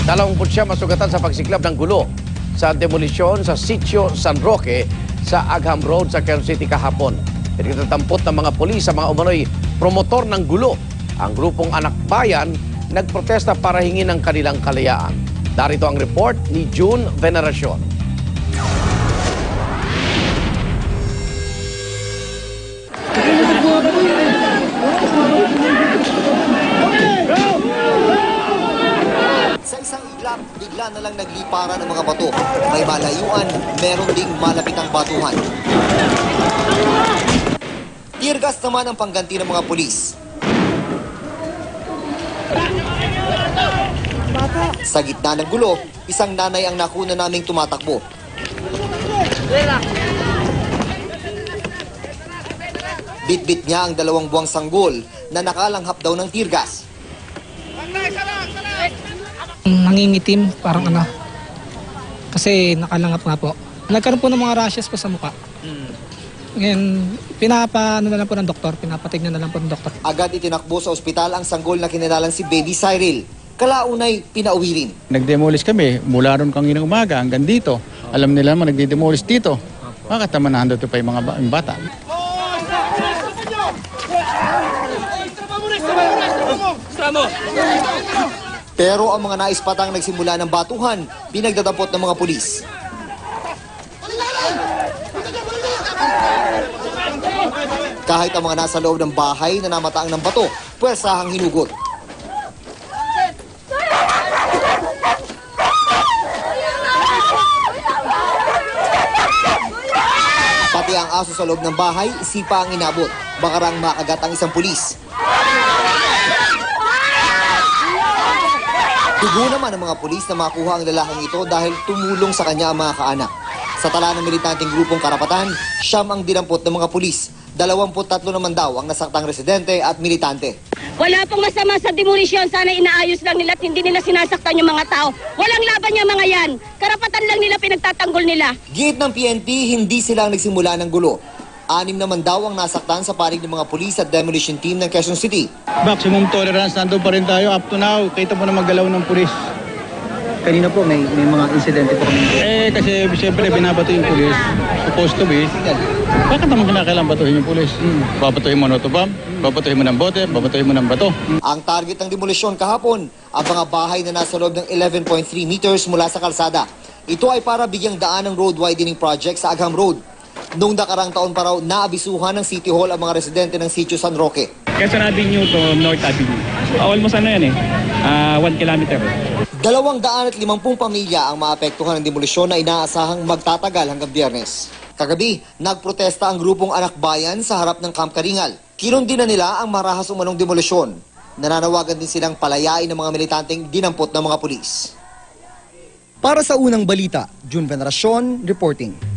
29 masugatan sa pagsiklab ng gulo sa demolisyon sa Sitio San Roque sa Agham Road sa Quezon City kahapon. Pinagtatampot ng mga pulis sa mga umano'y promotor ng gulo. Ang grupong Anak Bayan nagprotesta para hingin ang kanilang kalayaan. Darito ang report ni June Veneracion. Sa isang iglap, bigla na lang nagliparan ng mga bato. May malayuan, meron ding malapitang batuhan. Teargas naman ang pangganti ng mga pulis. Sa gitna ng gulo, isang nanay ang nakuna naming tumatakbo. Bit-bit niya ang 2 buwang sanggol na nakalanghap daw ng teargas. Nangingitim, parang ano. Kasi nakalangap nga po. Nagkaroon po ng mga rashes po sa mukha. Ngayon, pinapatignan na lang po ng doktor. Agad itinakbo sa ospital ang sanggol na kinalalang si Baby Cyril. Kalaunay, pinauwi rin. Nag-demolish kami, mula ron kanina umaga hanggang dito. Alam nila naman, nagde-demolish dito. Bakit naman nandito pa yung mga bata? Pero ang mga naispatang nagsimula ng batuhan, pinagdadapot ng mga pulis. Kahit ang mga nasa loob ng bahay na namataang ng bato, puwersahang hinugot. Pati ang aso sa loob ng bahay, sipa ang inabot. Bakarang makagat ang isang pulis. Dugo naman ng mga pulis na makuha ang lalaking ito dahil tumulong sa kanya ang mga kaanak. Sa tala ng militanteng grupong Karapatan, siyam ang dinampot ng mga pulis. 23 naman daw ang nasaktang residente at militante. Wala pong masama sa demolisyon. Sana inaayos lang nila at hindi nila sinasaktan yung mga tao. Walang laban niya mga yan. Karapatan lang nila pinagtatanggol nila. Giit ng PNP, hindi sila ang nagsimula ng gulo. 6 naman daw ang nasaktan sa panig ng mga pulis at demolition team ng Quezon City. Maximum tolerance, nandun pa rin tayo up to now. Kita mo na maggalaw ng pulis. Kanina po may mga insidente po kami. Kasi siyempre binabato yung pulis. Supposed to be. Bakit naman kinakailangan batuhin yung pulis? Babatuhin mo ng autobomb, babatuhin mo ng bote, babatuhin mo ng bato. Ang target ng demolisyon kahapon, ang mga bahay na nasa loob ng 11.3 meters mula sa kalsada. Ito ay para bigyang daan ng road widening project sa Agham Road. Noong nakarang taon pa raw, naabisuhan ng City Hall ang mga residente ng Sitio San Roque. Quezon Avenue to North Avenue. Almost 1 kilometer. 250 pamilya ang maapektuhan ng demolisyon na inaasahang magtatagal hanggang Biyernes. Kagabi, nagprotesta ang grupong Anak Bayan sa harap ng Camp Karingal. Kinundi na nila ang marahas umanong demolisyon. Nananawagan din silang palayain ng mga militanteng dinampot ng mga pulis. Para sa unang balita, June Veneracion reporting.